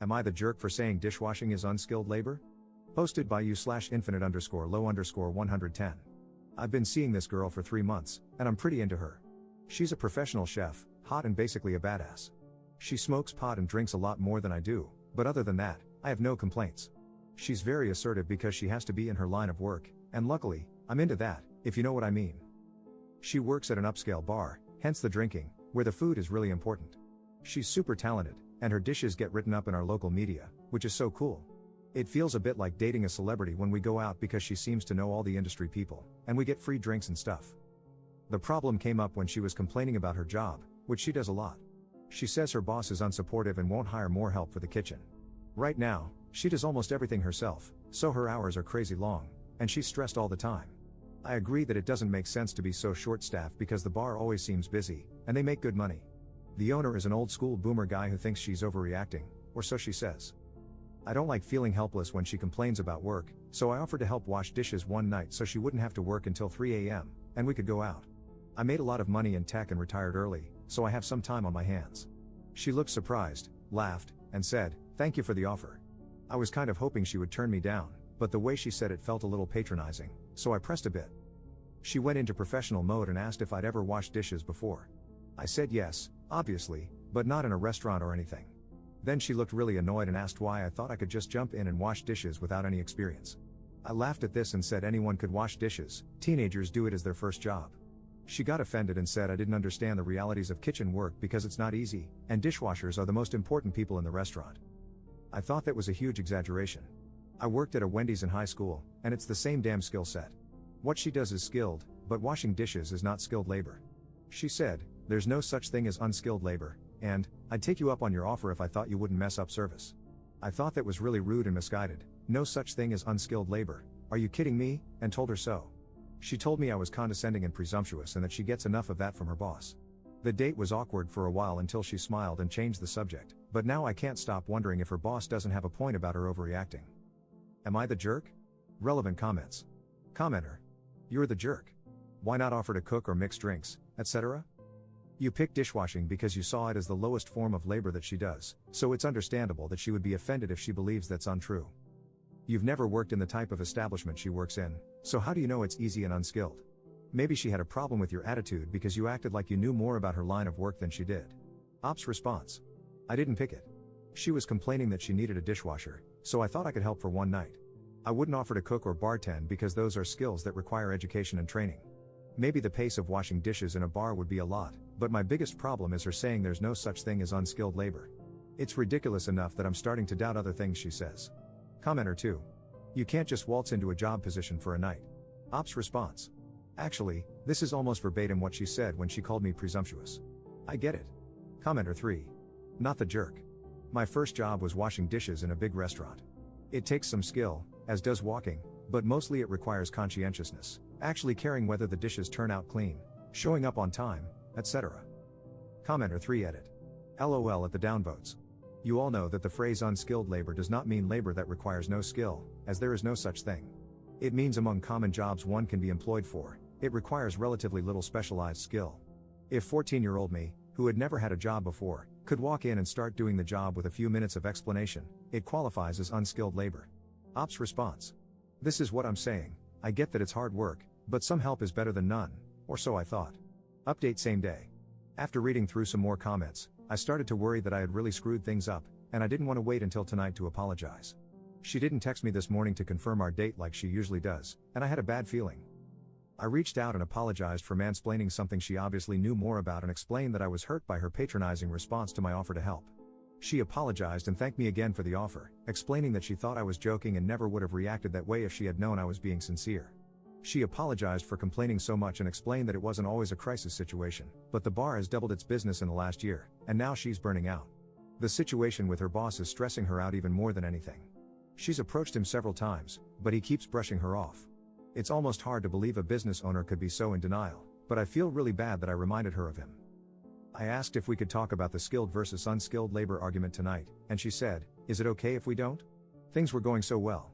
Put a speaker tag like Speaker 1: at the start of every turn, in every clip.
Speaker 1: Am I the jerk for saying dishwashing is unskilled labor? Posted by you/infinite_low_110. I've been seeing this girl for 3 months, and I'm pretty into her. She's a professional chef, hot and basically a badass. She smokes pot and drinks a lot more than I do, but other than that, I have no complaints. She's very assertive because she has to be in her line of work, and luckily, I'm into that, if you know what I mean. She works at an upscale bar, hence the drinking, where the food is really important. She's super talented, and her dishes get written up in our local media, which is so cool. It feels a bit like dating a celebrity when we go out because she seems to know all the industry people, and we get free drinks and stuff. The problem came up when she was complaining about her job, which she does a lot. She says her boss is unsupportive and won't hire more help for the kitchen. Right now, she does almost everything herself, so her hours are crazy long, and she's stressed all the time. I agree that it doesn't make sense to be so short-staffed because the bar always seems busy, and they make good money. The owner is an old-school boomer guy who thinks she's overreacting, or so she says. I don't like feeling helpless when she complains about work, so I offered to help wash dishes one night so she wouldn't have to work until 3 a.m., and we could go out. I made a lot of money in tech and retired early, so I have some time on my hands. She looked surprised, laughed, and said, "Thank you for the offer." I was kind of hoping she would turn me down, but the way she said it felt a little patronizing, so I pressed a bit. She went into professional mode and asked if I'd ever washed dishes before. I said yes, obviously, but not in a restaurant or anything. Then she looked really annoyed and asked why I thought I could just jump in and wash dishes without any experience. I laughed at this and said anyone could wash dishes, teenagers do it as their first job. She got offended and said I didn't understand the realities of kitchen work because it's not easy, and dishwashers are the most important people in the restaurant. I thought that was a huge exaggeration. I worked at a Wendy's in high school, and it's the same damn skill set. What she does is skilled, but washing dishes is not skilled labor. She said, "There's no such thing as unskilled labor, and I'd take you up on your offer if I thought you wouldn't mess up service." I thought that was really rude and misguided. No such thing as unskilled labor. Are you kidding me? And told her so. She told me I was condescending and presumptuous and that she gets enough of that from her boss. The date was awkward for a while until she smiled and changed the subject, but now I can't stop wondering if her boss doesn't have a point about her overreacting. Am I the jerk? Relevant comments. Commenter. You're the jerk. Why not offer to cook or mix drinks, etc.? You picked dishwashing because you saw it as the lowest form of labor that she does, so it's understandable that she would be offended if she believes that's untrue. You've never worked in the type of establishment she works in, so how do you know it's easy and unskilled? Maybe she had a problem with your attitude because you acted like you knew more about her line of work than she did. Ops response. I didn't pick it. She was complaining that she needed a dishwasher, so I thought I could help for one night. I wouldn't offer to cook or bartend because those are skills that require education and training. Maybe the pace of washing dishes in a bar would be a lot, but my biggest problem is her saying there's no such thing as unskilled labor. It's ridiculous enough that I'm starting to doubt other things she says. Commenter 2. You can't just waltz into a job position for a night. Ops response. Actually, this is almost verbatim what she said when she called me presumptuous. I get it. Commenter 3. Not the jerk. My first job was washing dishes in a big restaurant. It takes some skill, as does walking, but mostly it requires conscientiousness, actually caring whether the dishes turn out clean, showing up on time, etc. Commenter 3 edit. LOL at the downvotes. You all know that the phrase unskilled labor does not mean labor that requires no skill, as there is no such thing. It means among common jobs one can be employed for, it requires relatively little specialized skill. If 14-year-old me, who had never had a job before, could walk in and start doing the job with a few minutes of explanation, it qualifies as unskilled labor. Ops response. This is what I'm saying, I get that it's hard work, but some help is better than none, or so I thought. Update same day. After reading through some more comments, I started to worry that I had really screwed things up, and I didn't want to wait until tonight to apologize. She didn't text me this morning to confirm our date like she usually does, and I had a bad feeling. I reached out and apologized for mansplaining something she obviously knew more about and explained that I was hurt by her patronizing response to my offer to help. She apologized and thanked me again for the offer, explaining that she thought I was joking and never would have reacted that way if she had known I was being sincere. She apologized for complaining so much and explained that it wasn't always a crisis situation, but the bar has doubled its business in the last year, and now she's burning out. The situation with her boss is stressing her out even more than anything. She's approached him several times, but he keeps brushing her off. It's almost hard to believe a business owner could be so in denial, but I feel really bad that I reminded her of him. I asked if we could talk about the skilled versus unskilled labor argument tonight, and she said, "Is it okay if we don't?" Things were going so well.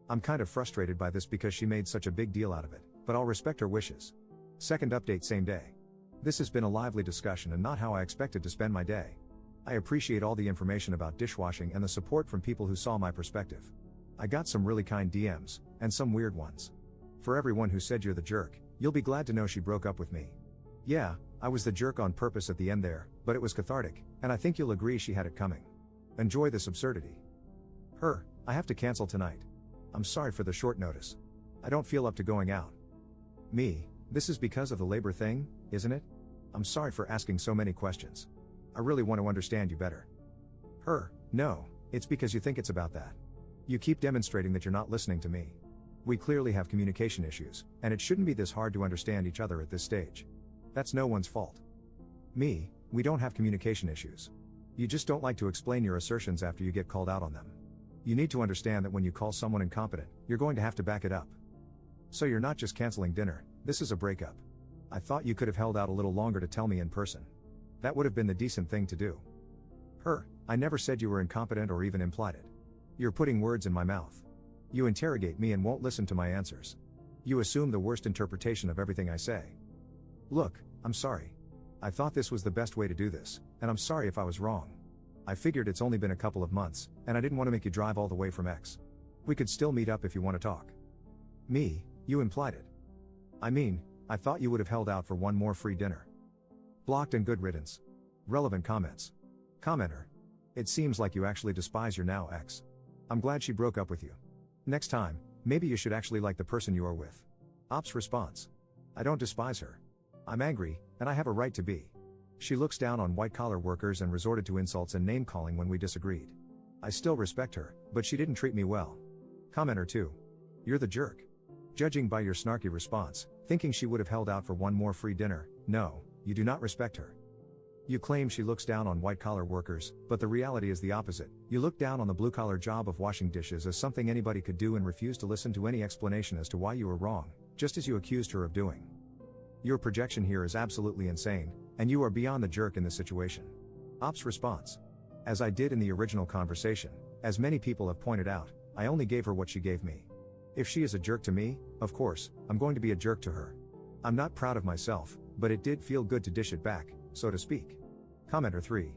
Speaker 1: I'm kind of frustrated by this because she made such a big deal out of it, but I'll respect her wishes. Second update same day. This has been a lively discussion and not how I expected to spend my day. I appreciate all the information about dishwashing and the support from people who saw my perspective. I got some really kind DMs, and some weird ones. For everyone who said you're the jerk, you'll be glad to know she broke up with me. Yeah, I was the jerk on purpose at the end there, but it was cathartic, and I think you'll agree she had it coming. Enjoy this absurdity. Her, I have to cancel tonight. I'm sorry for the short notice. I don't feel up to going out. Me, this is because of the labor thing, isn't it? I'm sorry for asking so many questions. I really want to understand you better. Her, no, it's because you think it's about that. You keep demonstrating that you're not listening to me. We clearly have communication issues, and it shouldn't be this hard to understand each other at this stage. That's no one's fault. Me, we don't have communication issues. You just don't like to explain your assertions after you get called out on them. You need to understand that when you call someone incompetent, you're going to have to back it up. So you're not just canceling dinner, this is a breakup. I thought you could have held out a little longer to tell me in person. That would have been the decent thing to do. Her, I never said you were incompetent or even implied it. You're putting words in my mouth. You interrogate me and won't listen to my answers. You assume the worst interpretation of everything I say. Look, I'm sorry. I thought this was the best way to do this, and I'm sorry if I was wrong. I figured it's only been a couple of months, and I didn't want to make you drive all the way from X. We could still meet up if you want to talk. Me, you implied it. I mean, I thought you would have held out for one more free dinner. Blocked and good riddance. Relevant comments. Commenter. It seems like you actually despise your now ex. I'm glad she broke up with you. Next time, maybe you should actually like the person you are with. Ops response. I don't despise her. I'm angry, and I have a right to be. She looks down on white-collar workers and resorted to insults and name-calling when we disagreed. I still respect her, but she didn't treat me well. Commenter 2. You're the jerk. Judging by your snarky response, thinking she would have held out for one more free dinner, no, you do not respect her. You claim she looks down on white-collar workers, but the reality is the opposite. You look down on the blue-collar job of washing dishes as something anybody could do and refuse to listen to any explanation as to why you were wrong, just as you accused her of doing. Your projection here is absolutely insane, and you are beyond the jerk in this situation. Ops response. As I did in the original conversation, as many people have pointed out, I only gave her what she gave me. If she is a jerk to me, of course, I'm going to be a jerk to her. I'm not proud of myself, but it did feel good to dish it back, so to speak. Commenter 3.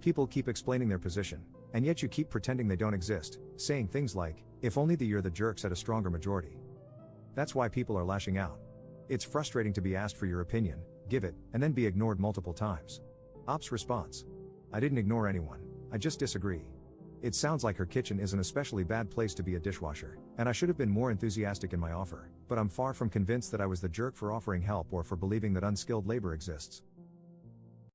Speaker 1: People keep explaining their position, and yet you keep pretending they don't exist, saying things like, if only you're the jerks had a stronger majority. That's why people are lashing out. It's frustrating to be asked for your opinion, give it, and then be ignored multiple times. Ops response. I didn't ignore anyone, I just disagree. It sounds like her kitchen is an especially bad place to be a dishwasher, and I should have been more enthusiastic in my offer, but I'm far from convinced that I was the jerk for offering help or for believing that unskilled labor exists.